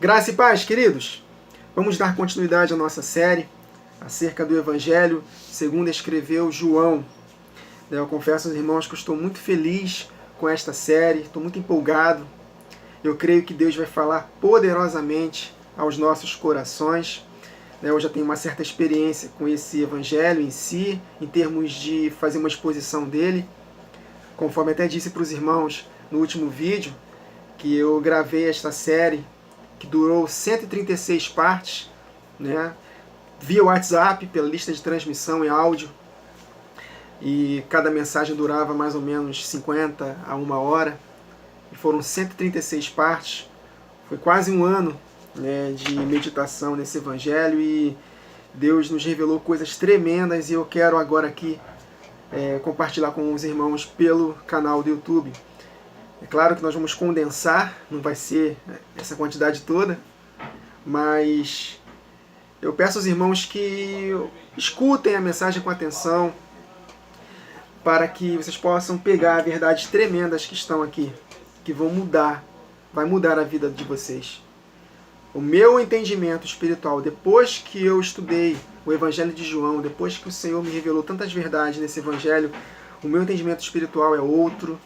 Graça e paz, queridos! Vamos dar continuidade à nossa série acerca do Evangelho segundo escreveu João. Eu confesso aos irmãos que eu estou muito feliz com esta série, estou muito empolgado. Eu creio que Deus vai falar poderosamente aos nossos corações. Eu já tenho uma certa experiência com esse Evangelho em si, em termos de fazer uma exposição dele. Conforme até disse para os irmãos no último vídeo, que eu gravei esta série que durou 136 partes, via WhatsApp, pela lista de transmissão em áudio, e cada mensagem durava mais ou menos 50 a 1 hora, e foram 136 partes, foi quase um ano de meditação nesse Evangelho, e Deus nos revelou coisas tremendas, e eu quero agora aqui compartilhar com os irmãos pelo canal do YouTube. É claro que nós vamos condensar, não vai ser essa quantidade toda, mas eu peço aos irmãos que escutem a mensagem com atenção, para que vocês possam pegar verdades tremendas que estão aqui, que vai mudar a vida de vocês. O meu entendimento espiritual, depois que eu estudei o Evangelho de João, depois que o Senhor me revelou tantas verdades nesse Evangelho, o meu entendimento espiritual é outro.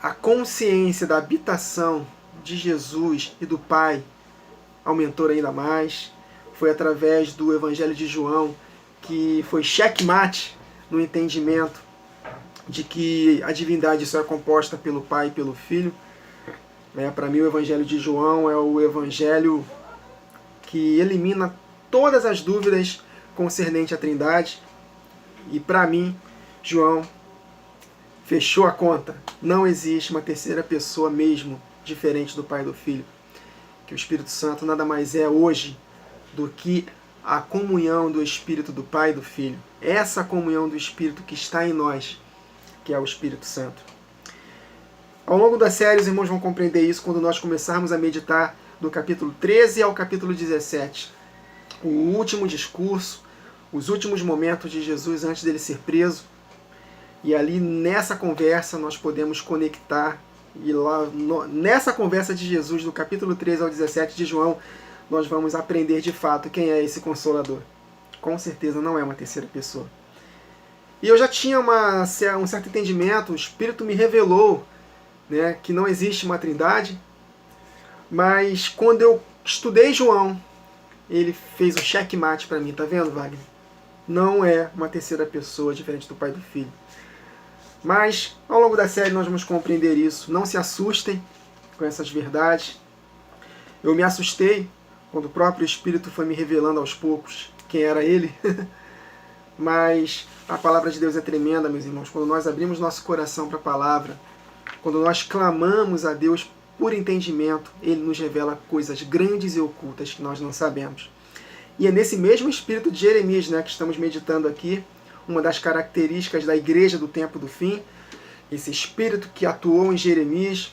A consciência da habitação de Jesus e do Pai aumentou ainda mais. Foi através do Evangelho de João que foi checkmate no entendimento de que a divindade só é composta pelo Pai e pelo Filho. Para mim, o Evangelho de João é o Evangelho que elimina todas as dúvidas concernente à Trindade. E para mim, João fechou a conta. Não existe uma terceira pessoa mesmo diferente do Pai e do Filho. Que o Espírito Santo nada mais é hoje do que a comunhão do Espírito do Pai e do Filho. Essa comunhão do Espírito que está em nós, que é o Espírito Santo. Ao longo da série, os irmãos vão compreender isso quando nós começarmos a meditar do capítulo 13 ao capítulo 17. O último discurso, os últimos momentos de Jesus antes dele ser preso. E ali nessa conversa nós podemos conectar, e lá nessa conversa de Jesus, do capítulo 13 ao 17 de João, nós vamos aprender de fato quem é esse Consolador. Com certeza não é uma terceira pessoa. E eu já tinha um certo entendimento, o Espírito me revelou que não existe uma trindade, mas quando eu estudei João, ele fez o checkmate para mim, tá vendo, Wagner? Não é uma terceira pessoa diferente do Pai e do Filho. Mas, ao longo da série, nós vamos compreender isso. Não se assustem com essas verdades. Eu me assustei quando o próprio Espírito foi me revelando aos poucos quem era ele. Mas a palavra de Deus é tremenda, meus irmãos. Quando nós abrimos nosso coração para a palavra, quando nós clamamos a Deus por entendimento, Ele nos revela coisas grandes e ocultas que nós não sabemos. E é nesse mesmo Espírito de Jeremias que estamos meditando aqui, uma das características da igreja do tempo do fim, esse espírito que atuou em Jeremias,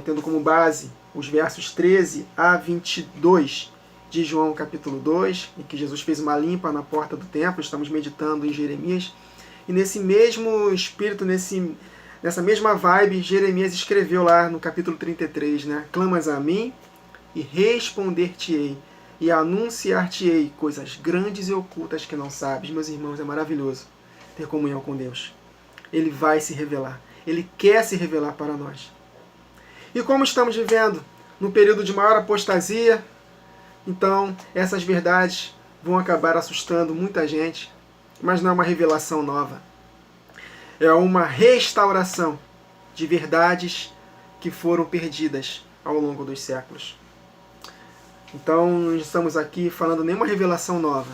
tendo como base os versos 13 a 22 de João capítulo 2, em que Jesus fez uma limpa na porta do templo. Estamos meditando em Jeremias, e nesse mesmo espírito, nessa mesma vibe, Jeremias escreveu lá no capítulo 33, clamas a mim e responder-te-ei, e anunciar-te-ei coisas grandes e ocultas que não sabes. Meus irmãos, é maravilhoso ter comunhão com Deus. Ele vai se revelar. Ele quer se revelar para nós. E como estamos vivendo no período de maior apostasia, então essas verdades vão acabar assustando muita gente, mas não é uma revelação nova. É uma restauração de verdades que foram perdidas ao longo dos séculos. Então, não estamos aqui falando nenhuma revelação nova.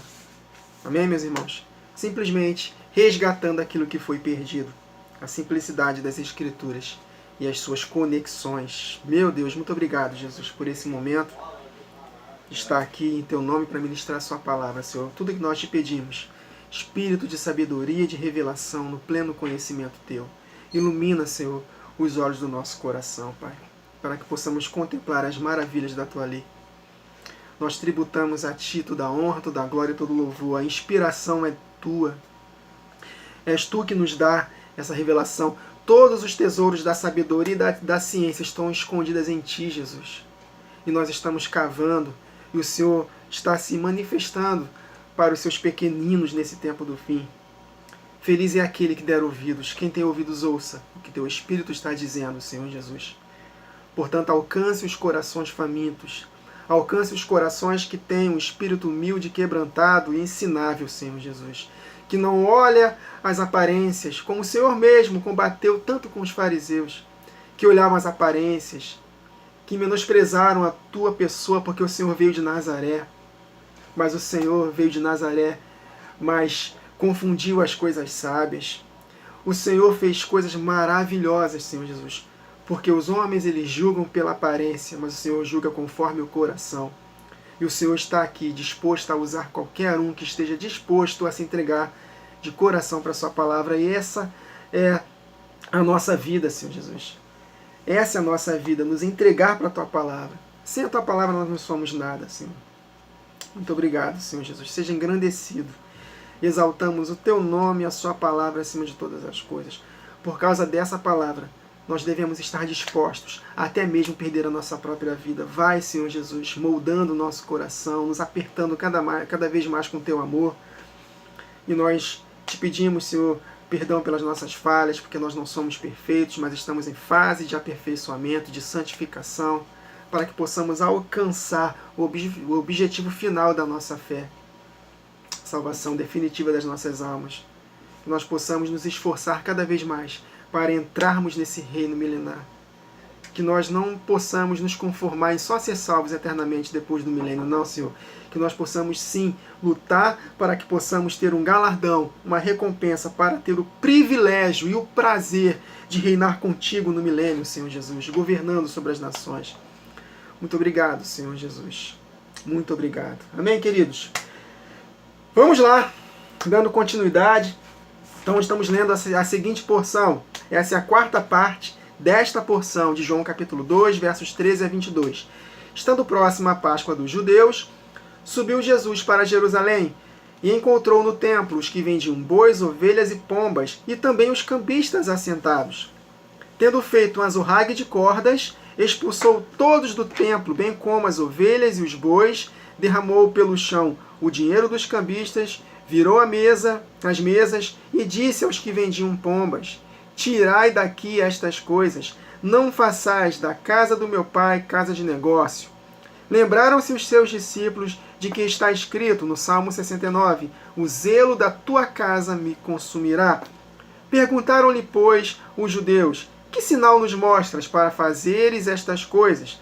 Amém, meus irmãos? Simplesmente resgatando aquilo que foi perdido. A simplicidade das Escrituras e as suas conexões. Meu Deus, muito obrigado, Jesus, por esse momento de estar aqui em Teu nome para ministrar a Sua palavra, Senhor. Tudo que nós te pedimos. Espírito de sabedoria e de revelação no pleno conhecimento Teu. Ilumina, Senhor, os olhos do nosso coração, Pai, para que possamos contemplar as maravilhas da Tua lei. Nós tributamos a Ti toda a honra, toda a glória e todo o louvor. A inspiração é Tua. És Tu que nos dá essa revelação. Todos os tesouros da sabedoria e da ciência estão escondidas em Ti, Jesus. e nós estamos cavando, e o Senhor está se manifestando para os seus pequeninos nesse tempo do fim. Feliz é aquele que der ouvidos. Quem tem ouvidos, ouça o que teu Espírito está dizendo, Senhor Jesus. Portanto, alcance os corações famintos. Alcance os corações que têm um espírito humilde, quebrantado e ensinável, Senhor Jesus. Que não olha as aparências, como o Senhor mesmo combateu tanto com os fariseus, que olhavam as aparências, que menosprezaram a tua pessoa porque o Senhor veio de Nazaré. Mas o Senhor veio de Nazaré, mas confundiu as coisas sábias. O Senhor fez coisas maravilhosas, Senhor Jesus, porque os homens eles julgam pela aparência, mas o Senhor julga conforme o coração. E o Senhor está aqui disposto a usar qualquer um que esteja disposto a se entregar de coração para a sua palavra. E essa é a nossa vida, Senhor Jesus. Essa é a nossa vida, nos entregar para a tua palavra. Sem a tua palavra nós não somos nada, Senhor. Muito obrigado, Senhor Jesus. Seja engrandecido. Exaltamos o teu nome e a sua palavra acima de todas as coisas. Por causa dessa palavra, nós devemos estar dispostos a até mesmo perder a nossa própria vida. Vai, Senhor Jesus, moldando o nosso coração, nos apertando cada vez mais com o teu amor. E nós te pedimos, Senhor, perdão pelas nossas falhas, porque nós não somos perfeitos, mas estamos em fase de aperfeiçoamento, de santificação, para que possamos alcançar o objetivo final da nossa fé, salvação definitiva das nossas almas. Que nós possamos nos esforçar cada vez mais para entrarmos nesse reino milenar. Que nós não possamos nos conformar em só ser salvos eternamente depois do milênio, não, Senhor. Que nós possamos sim lutar para que possamos ter um galardão, uma recompensa, para ter o privilégio e o prazer de reinar contigo no milênio, Senhor Jesus, governando sobre as nações. Muito obrigado, Senhor Jesus. Muito obrigado. Amém, queridos? Vamos lá, dando continuidade. Então estamos lendo a seguinte porção. Essa é a quarta parte desta porção de João capítulo 2, versos 13 a 22. Estando próxima a Páscoa dos judeus, subiu Jesus para Jerusalém e encontrou no templo os que vendiam bois, ovelhas e pombas, e também os cambistas assentados. Tendo feito um azorrague de cordas, expulsou todos do templo, bem como as ovelhas e os bois, derramou pelo chão o dinheiro dos cambistas, virou as mesas e disse aos que vendiam pombas: tirai daqui estas coisas, não façais da casa do meu pai casa de negócio. Lembraram-se os seus discípulos de que está escrito no Salmo 69, o zelo da tua casa me consumirá. Perguntaram-lhe, pois, os judeus: que sinal nos mostras para fazeres estas coisas?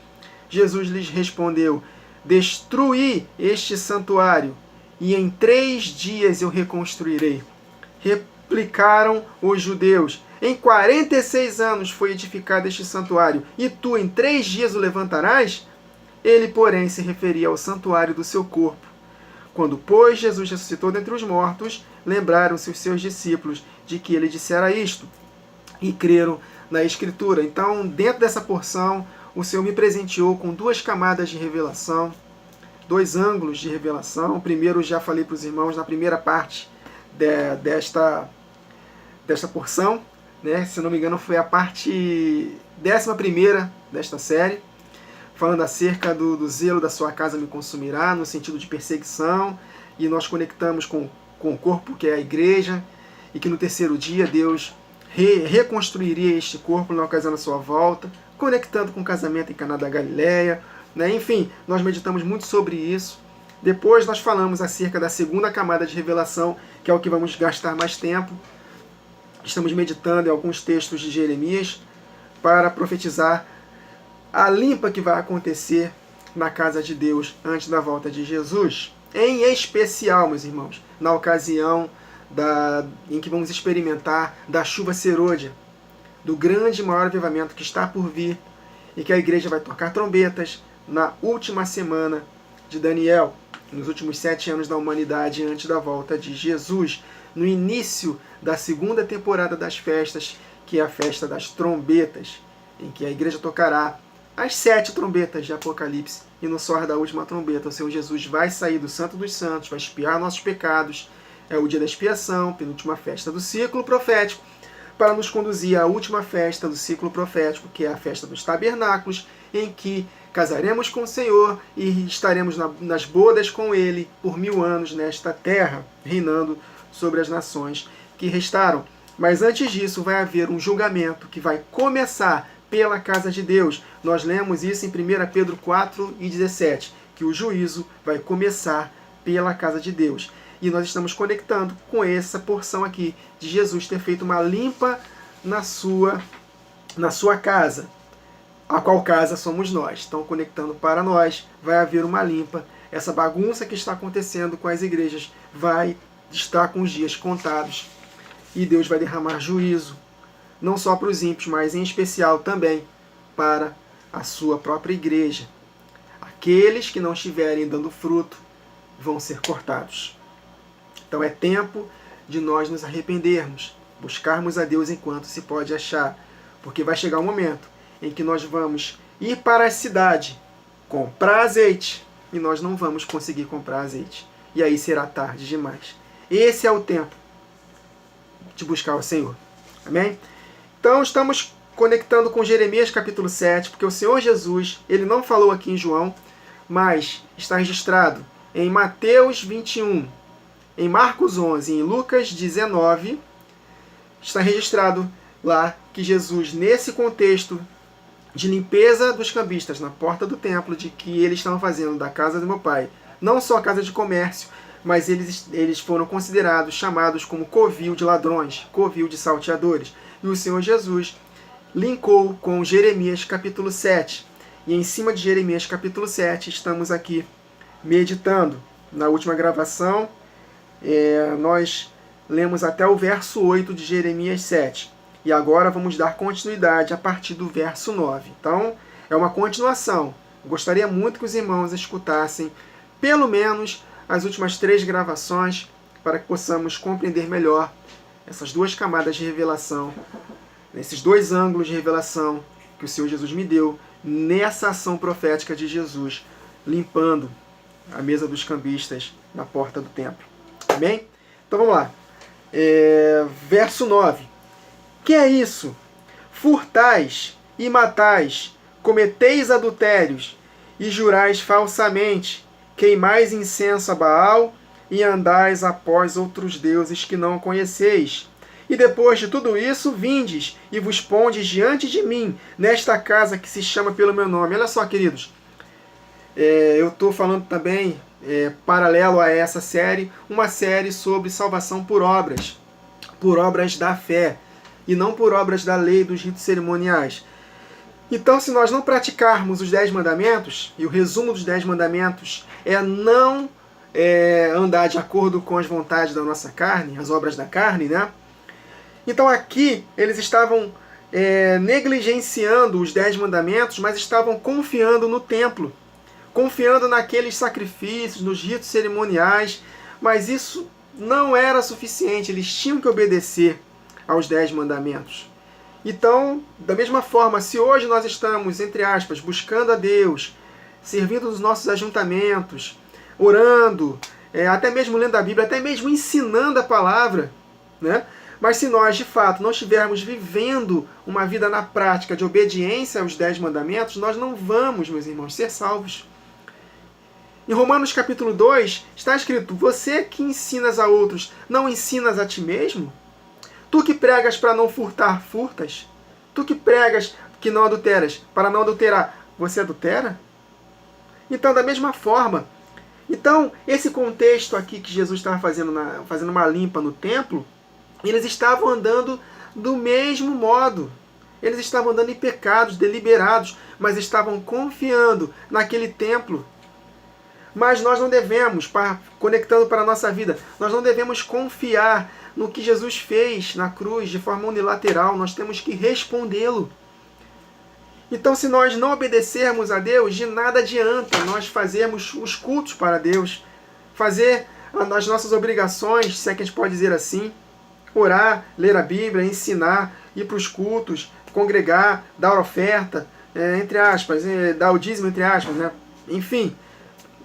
Jesus lhes respondeu: destruí este santuário, e em 3 dias eu reconstruirei. Replicaram os judeus: em 46 anos foi edificado este santuário, e tu em 3 dias o levantarás? Ele, porém, se referia ao santuário do seu corpo. Quando, pois, Jesus ressuscitou dentre os mortos, lembraram-se os seus discípulos de que ele dissera isto, e creram na Escritura. Então, dentro dessa porção, o Senhor me presenteou com 2 camadas de revelação, 2 ângulos de revelação. O primeiro, já falei para os irmãos na primeira parte desta porção, né? Se não me engano, foi a parte 11ª desta série, falando acerca do zelo da sua casa me consumirá, no sentido de perseguição, e nós conectamos com o corpo, que é a igreja, e que no 3º dia Deus reconstruiria este corpo na ocasião da sua volta, conectando com o casamento em Caná da Galileia, né? Enfim, nós meditamos muito sobre isso. Depois nós falamos acerca da 2ª camada de revelação, que é o que vamos gastar mais tempo. Estamos meditando em alguns textos de Jeremias para profetizar a limpa que vai acontecer na casa de Deus antes da volta de Jesus. Em especial, meus irmãos, na ocasião em que vamos experimentar da chuva serôdia, do grande e maior avivamento que está por vir, e que a igreja vai tocar trombetas na última semana de Daniel, nos últimos 7 anos da humanidade antes da volta de Jesus, no início da 2ª temporada das festas, que é a festa das trombetas, em que a igreja tocará as 7 trombetas de Apocalipse, e no soar da última trombeta o Senhor Jesus vai sair do Santo dos Santos, vai expiar nossos pecados. É o dia da expiação, penúltima festa do ciclo profético, para nos conduzir à última festa do ciclo profético, que é a festa dos tabernáculos, em que casaremos com o Senhor e estaremos nas bodas com Ele por 1000 anos nesta terra, reinando sobre as nações que restaram. Mas antes disso vai haver um julgamento que vai começar pela casa de Deus. Nós lemos isso em 1 Pedro 4:17, que o juízo vai começar pela casa de Deus. E nós estamos conectando com essa porção aqui de Jesus ter feito uma limpa na sua casa, a qual casa somos nós. Estão conectando para nós, vai haver uma limpa. Essa bagunça que está acontecendo com as igrejas vai estar com os dias contados. E Deus vai derramar juízo, não só para os ímpios, mas em especial também para a sua própria igreja. Aqueles que não estiverem dando fruto vão ser cortados. Então é tempo de nós nos arrependermos, buscarmos a Deus enquanto se pode achar, porque vai chegar um momento em que nós vamos ir para a cidade comprar azeite e nós não vamos conseguir comprar azeite. E aí será tarde demais. Esse é o tempo de buscar o Senhor. Amém? Então estamos conectando com Jeremias capítulo 7, porque o Senhor Jesus, ele não falou aqui em João, mas está registrado em Mateus 21, em Marcos 11 e em Lucas 19, está registrado lá que Jesus, nesse contexto de limpeza dos cambistas na porta do templo, de que eles estavam fazendo da casa do meu pai, não só casa de comércio, mas eles foram considerados, chamados como covil de ladrões, covil de salteadores. E o Senhor Jesus linkou com Jeremias capítulo 7. E em cima de Jeremias capítulo 7 estamos aqui meditando. Na última gravação, nós lemos até o verso 8 de Jeremias 7. E agora vamos dar continuidade a partir do verso 9. Então, é uma continuação. Gostaria muito que os irmãos escutassem pelo menos as últimas 3 gravações para que possamos compreender melhor essas 2 camadas de revelação, esses 2 ângulos de revelação que o Senhor Jesus me deu nessa ação profética de Jesus, limpando a mesa dos cambistas na porta do templo. Amém? Então vamos lá. Verso 9. Que é isso? Furtais e matais, cometeis adultérios e jurais falsamente, queimais incenso a Baal e andais após outros deuses que não conheceis. E depois de tudo isso, vindes e vos pondes diante de mim, nesta casa que se chama pelo meu nome. Olha só, queridos, eu estou falando também, paralelo a essa série, uma série sobre salvação por obras da fé, e não por obras da lei dos ritos cerimoniais. Então, se nós não praticarmos os 10 mandamentos, e o resumo dos 10 mandamentos é não andar de acordo com as vontades da nossa carne, as obras da carne, né? Então aqui eles estavam negligenciando os 10 mandamentos, mas estavam confiando no templo, confiando naqueles sacrifícios, nos ritos cerimoniais, mas isso não era suficiente, eles tinham que obedecer aos 10 mandamentos. Então, da mesma forma, se hoje nós estamos, entre aspas, buscando a Deus, servindo nos nossos ajuntamentos, orando, até mesmo lendo a Bíblia, até mesmo ensinando a palavra, né? Mas se nós, de fato, não estivermos vivendo uma vida na prática de obediência aos 10 mandamentos, nós não vamos, meus irmãos, ser salvos. Em Romanos capítulo 2 está escrito: você que ensinas a outros, não ensinas a ti mesmo? Tu que pregas para não furtar, furtas? Tu que pregas que não adulteras, para não adulterar, você adultera? Então, da mesma forma, esse contexto aqui que Jesus estava fazendo uma limpa no templo, eles estavam andando do mesmo modo. Eles estavam andando em pecados deliberados, mas estavam confiando naquele templo. Mas nós não devemos, conectando para a nossa vida, nós não devemos confiar no que Jesus fez na cruz de forma unilateral. Nós temos que respondê-lo. Então, se nós não obedecermos a Deus, de nada adianta nós fazermos os cultos para Deus, fazer as nossas obrigações, se é que a gente pode dizer assim, orar, ler a Bíblia, ensinar, ir para os cultos, congregar, dar oferta, entre aspas, dar o dízimo, entre aspas, né? Enfim,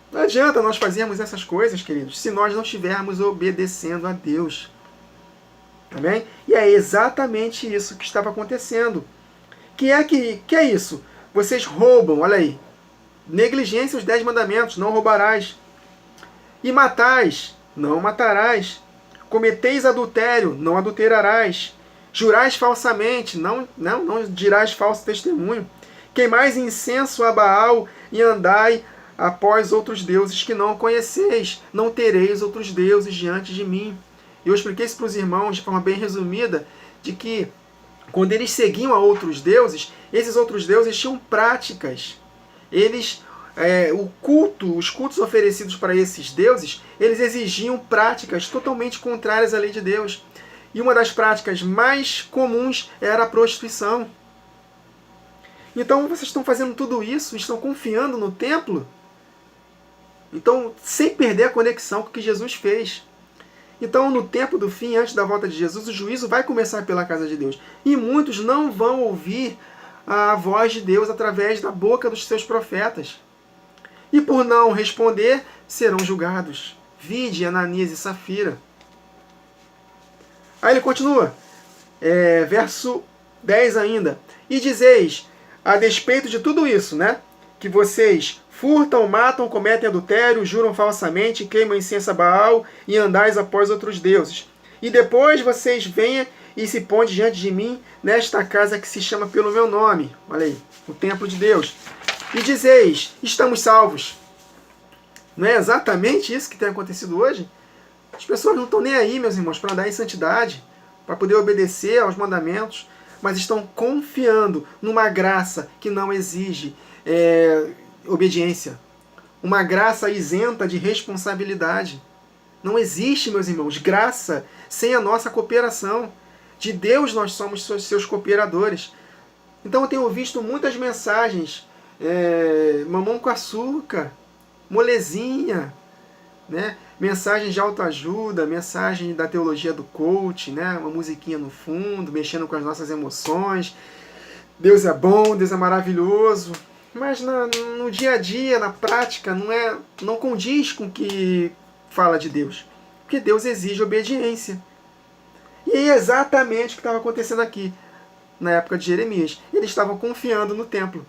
não adianta nós fazermos essas coisas, queridos, se nós não estivermos obedecendo a Deus. Amém? E é exatamente isso que estava acontecendo. Que é isso? Vocês roubam, olha aí. Negligência os 10 mandamentos, não roubarás. E matais, não matarás. Cometeis adultério, não adulterarás. Jurais falsamente, não dirás falso testemunho. Queimais incenso a Baal e andai após outros deuses que não conheceis. Não tereis outros deuses diante de mim. Eu expliquei isso para os irmãos de forma bem resumida, de que quando eles seguiam a outros deuses, esses outros deuses tinham práticas. Eles, os cultos oferecidos para esses deuses, eles exigiam práticas totalmente contrárias à lei de Deus. E uma das práticas mais comuns era a prostituição. Então vocês estão fazendo tudo isso, estão confiando no templo, então sem perder a conexão com o que Jesus fez. Então, no tempo do fim, antes da volta de Jesus, o juízo vai começar pela casa de Deus. E muitos não vão ouvir a voz de Deus através da boca dos seus profetas. E por não responder, serão julgados. Vide Ananias e Safira. Aí ele continua, verso 10 ainda. E dizeis, a despeito de tudo isso, né? Que vocês furtam, matam, cometem adultério, juram falsamente, queimam incenso a Baal e andais após outros deuses. E depois vocês venham e se põem diante de mim nesta casa que se chama pelo meu nome. Olha aí, o templo de Deus. E dizeis, estamos salvos. Não é exatamente isso que tem acontecido hoje? As pessoas não estão nem aí, meus irmãos, para andar em santidade, para poder obedecer aos mandamentos, mas estão confiando numa graça que não exige obediência. Uma graça isenta de responsabilidade. Não existe, meus irmãos, graça sem a nossa cooperação. De Deus nós somos seus cooperadores. Então eu tenho visto muitas mensagens, mamão com açúcar, molezinha, né? Mensagens de autoajuda, mensagem da teologia do coach, né? Uma musiquinha no fundo, mexendo com as nossas emoções. Deus é bom, Deus é maravilhoso. Mas no dia a dia, na prática, não condiz com o que fala de Deus. Porque Deus exige obediência. E é exatamente o que estava acontecendo aqui, na época de Jeremias. Eles estavam confiando no templo.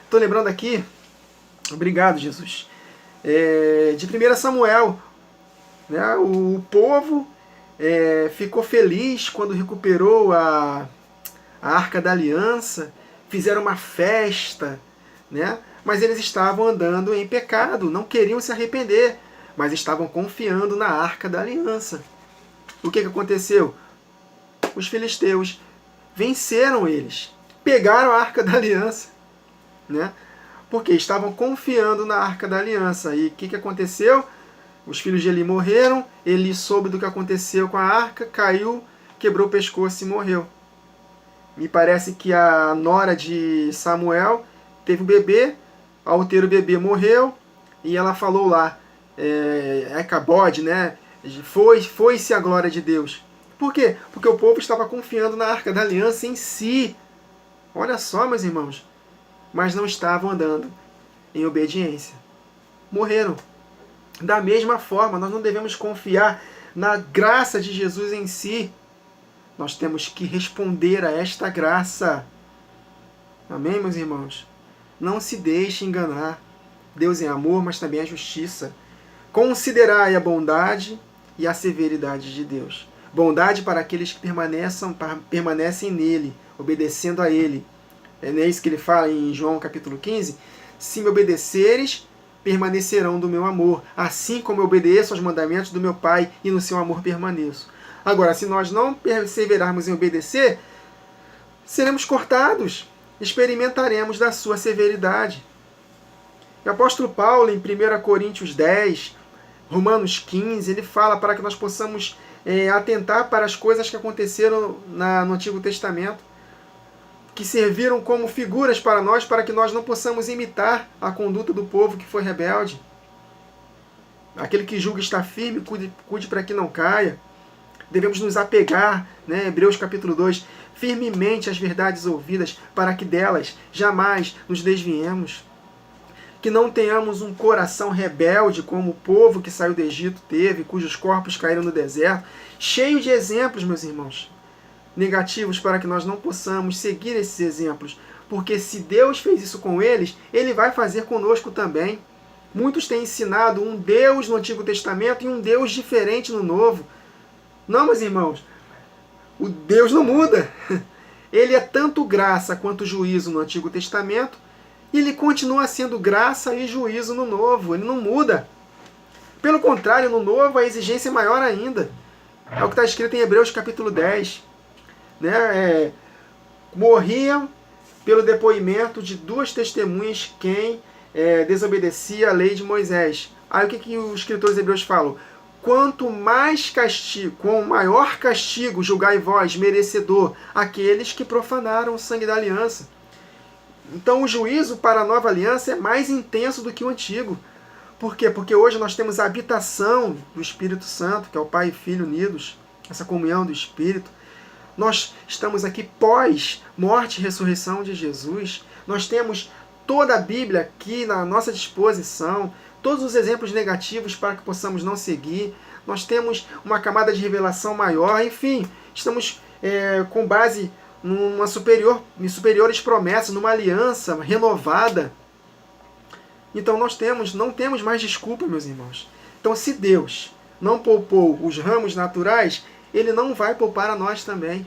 Estou lembrando aqui, obrigado Jesus, de 1 Samuel. Né? O povo ficou feliz quando recuperou a Arca da Aliança, fizeram uma festa, né? Mas eles estavam andando em pecado, não queriam se arrepender, mas estavam confiando na Arca da Aliança. O que aconteceu? Os filisteus venceram eles, pegaram a Arca da Aliança, né? Porque estavam confiando na Arca da Aliança. E o que aconteceu? Os filhos de Eli morreram, Eli soube do que aconteceu com a arca, caiu, quebrou o pescoço e morreu. Me parece que a nora de Samuel teve um bebê, ao ter o bebê morreu, e ela falou lá, Icabode, né? Foi-se a glória de Deus. Por quê? Porque o povo estava confiando na Arca da Aliança em si. Olha só, meus irmãos. Mas não estavam andando em obediência. Morreram. Da mesma forma, nós não devemos confiar na graça de Jesus em si. Nós temos que responder a esta graça. Amém, meus irmãos? Não se deixe enganar. Deus é amor, mas também é justiça. Considerai a bondade e a severidade de Deus. Bondade para aqueles que permanecem nele, obedecendo a ele. É isso que ele fala em João capítulo 15. Se me obedeceres, permanecerão do meu amor, assim como eu obedeço aos mandamentos do meu Pai e no seu amor permaneço. Agora, se nós não perseverarmos em obedecer, seremos cortados, experimentaremos da sua severidade. O apóstolo Paulo, em 1 Coríntios 10, Romanos 15, ele fala para que nós possamos atentar para as coisas que aconteceram no Antigo Testamento, que serviram como figuras para nós, para que nós não possamos imitar a conduta do povo que foi rebelde. Aquele que julga estar firme, cuide para que não caia. Devemos nos apegar, né, Hebreus capítulo 2, firmemente às verdades ouvidas, para que delas jamais nos desviemos. Que não tenhamos um coração rebelde, como o povo que saiu do Egito teve, cujos corpos caíram no deserto, cheio de exemplos, meus irmãos, negativos, para que nós não possamos seguir esses exemplos, porque se Deus fez isso com eles, Ele vai fazer conosco também. Muitos têm ensinado um Deus no Antigo Testamento e um Deus diferente no Novo. Não, meus irmãos, o Deus não muda. Ele é tanto graça quanto juízo no Antigo Testamento, e Ele continua sendo graça e juízo no Novo. Ele não muda. Pelo contrário, no Novo a exigência é maior ainda. É o que está escrito em Hebreus capítulo 10. Morriam pelo depoimento de 2 testemunhas quem desobedecia a lei de Moisés. Aí o que os escritores hebreus falam? Quanto mais castigo, com maior castigo julgai vós, merecedor, aqueles que profanaram o sangue da aliança. Então o juízo para a nova aliança é mais intenso do que o antigo. Por quê? Porque hoje nós temos a habitação do Espírito Santo, que é o Pai e Filho unidos, essa comunhão do Espírito. Nós estamos aqui pós morte e ressurreição de Jesus. Nós temos toda a Bíblia aqui na nossa disposição, todos os exemplos negativos para que possamos não seguir. Nós temos uma camada de revelação maior. Enfim, estamos com base em superiores promessas, numa aliança renovada. Então não temos mais desculpa, meus irmãos. Então se Deus não poupou os ramos naturais, Ele não vai poupar a nós também.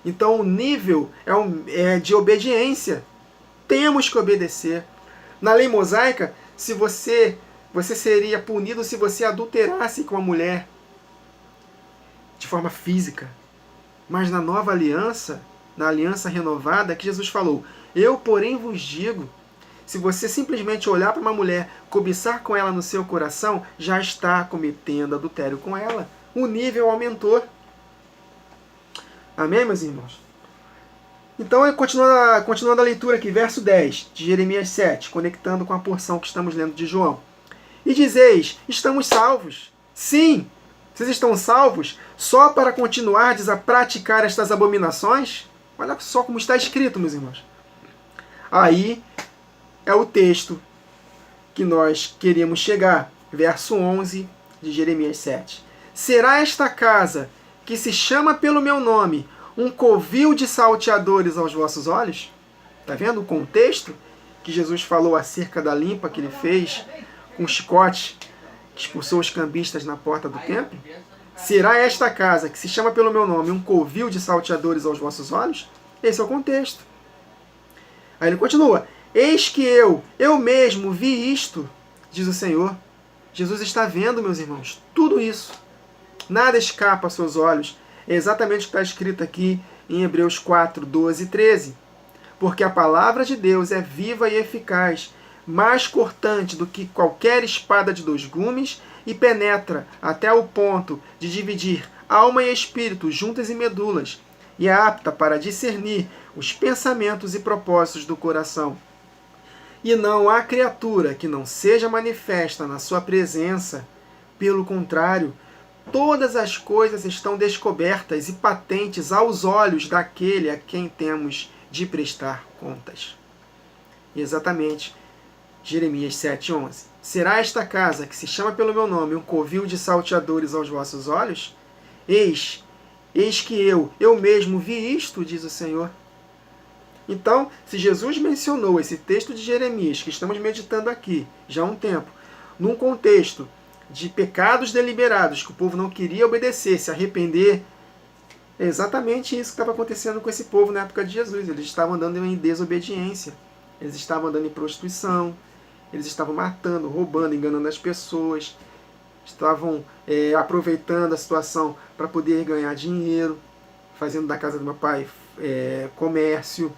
Então o nível é de obediência. Temos que obedecer. Na lei mosaica, se você seria punido se você adulterasse com a mulher de forma física. Mas na nova aliança, na aliança renovada, que Jesus falou: eu, porém, vos digo, se você simplesmente olhar para uma mulher, cobiçar com ela no seu coração, já está cometendo adultério com ela. O nível aumentou. Amém, meus irmãos? Então, continuando a leitura aqui, verso 10 de Jeremias 7, conectando com a porção que estamos lendo de João. E dizeis, estamos salvos. Sim, vocês estão salvos só para continuardes a praticar estas abominações? Olha só como está escrito, meus irmãos. Aí é o texto que nós queríamos chegar. Verso 11 de Jeremias 7. Será esta casa, que se chama pelo meu nome, um covil de salteadores aos vossos olhos? Está vendo o contexto que Jesus falou acerca da limpa que ele fez com o chicote que expulsou os cambistas na porta do templo? Será esta casa, que se chama pelo meu nome, um covil de salteadores aos vossos olhos? Esse é o contexto. Aí ele continua. Eis que eu mesmo vi isto, diz o Senhor. Jesus está vendo, meus irmãos, tudo isso. Nada escapa aos seus olhos. É exatamente o que está escrito aqui em Hebreus 4, 12 e 13. Porque a palavra de Deus é viva e eficaz, mais cortante do que qualquer espada de 2 gumes, e penetra até o ponto de dividir alma e espírito, juntas e medulas, e é apta para discernir os pensamentos e propósitos do coração. E não há criatura que não seja manifesta na sua presença. Pelo contrário, todas as coisas estão descobertas e patentes aos olhos daquele a quem temos de prestar contas. E exatamente, Jeremias 7,11. Será esta casa, que se chama pelo meu nome, um covil de salteadores aos vossos olhos? Eis que eu mesmo vi isto, diz o Senhor. Então, se Jesus mencionou esse texto de Jeremias, que estamos meditando aqui já há um tempo, num contexto de pecados deliberados, que o povo não queria obedecer, se arrepender, é exatamente isso que estava acontecendo com esse povo na época de Jesus. Eles estavam andando em desobediência, eles estavam andando em prostituição, eles estavam matando, roubando, enganando as pessoas, estavam aproveitando a situação para poder ganhar dinheiro, fazendo da casa do meu pai comércio,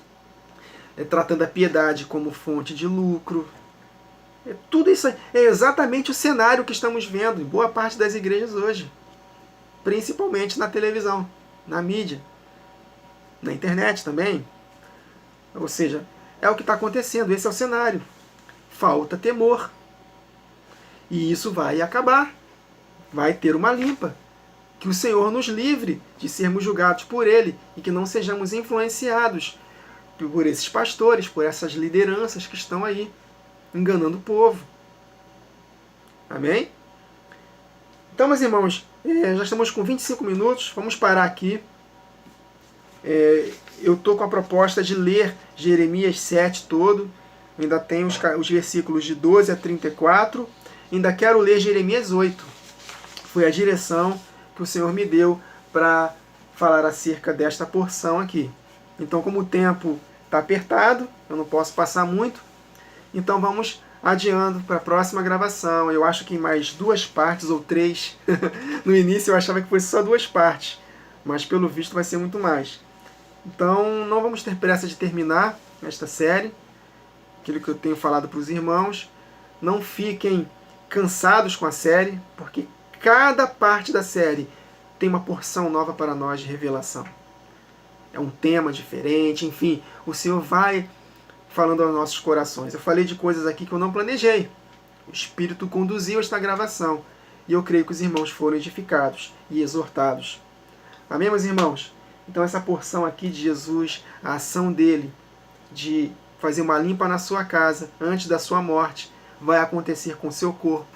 tratando a piedade como fonte de lucro. Tudo isso é exatamente o cenário que estamos vendo em boa parte das igrejas hoje, principalmente na televisão, na mídia, na internet também. Ou seja, é o que está acontecendo, esse é o cenário. Falta temor. E isso vai acabar. Vai ter uma limpa. Que o Senhor nos livre de sermos julgados por Ele e que não sejamos influenciados por esses pastores, por essas lideranças que estão aí, enganando o povo. Amém? Então, meus irmãos, já estamos com 25 minutos, vamos parar aqui. Eu estou com a proposta de ler Jeremias 7 todo. Ainda tenho os versículos de 12 a 34. Ainda quero ler Jeremias 8. Foi a direção que o Senhor me deu para falar acerca desta porção aqui. Então, como o tempo está apertado, eu não posso passar muito, então vamos adiando para a próxima gravação. Eu acho que em mais 2 partes ou 3. No início eu achava que fosse só 2 partes, mas pelo visto vai ser muito mais. Então não vamos ter pressa de terminar esta série, aquilo que eu tenho falado para os irmãos. Não fiquem cansados com a série, porque cada parte da série tem uma porção nova para nós de revelação. É um tema diferente, enfim, o Senhor vai falando aos nossos corações. Eu falei de coisas aqui que eu não planejei. O Espírito conduziu esta gravação e eu creio que os irmãos foram edificados e exortados. Amém, meus irmãos? Então essa porção aqui de Jesus, a ação dele de fazer uma limpa na sua casa antes da sua morte, vai acontecer com o seu corpo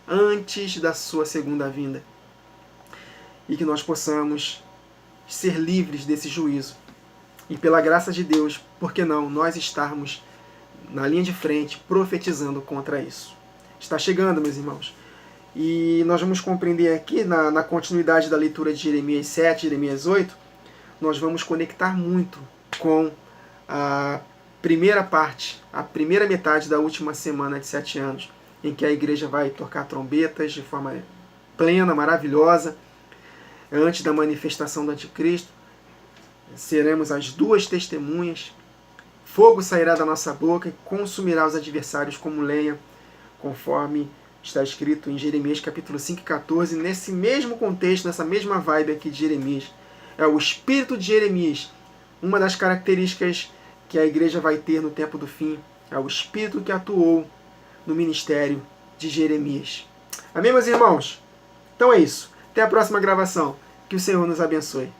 antes da sua segunda vinda. E que nós possamos ser livres desse juízo. E pela graça de Deus, por que não nós estarmos na linha de frente profetizando contra isso? Está chegando, meus irmãos. E nós vamos compreender aqui, na continuidade da leitura de Jeremias 7, Jeremias 8, nós vamos conectar muito com a primeira parte, a primeira metade da última semana de 7 anos, em que a igreja vai tocar trombetas de forma plena, maravilhosa, antes da manifestação do anticristo. Seremos as 2 testemunhas. Fogo sairá da nossa boca e consumirá os adversários como lenha, conforme está escrito em Jeremias capítulo 5 e 14. Nesse mesmo contexto, nessa mesma vibe aqui de Jeremias, é o espírito de Jeremias. Uma das características que a igreja vai ter no tempo do fim é o espírito que atuou no ministério de Jeremias. Amém, meus irmãos? Então é isso. Até a próxima gravação. Que o Senhor nos abençoe.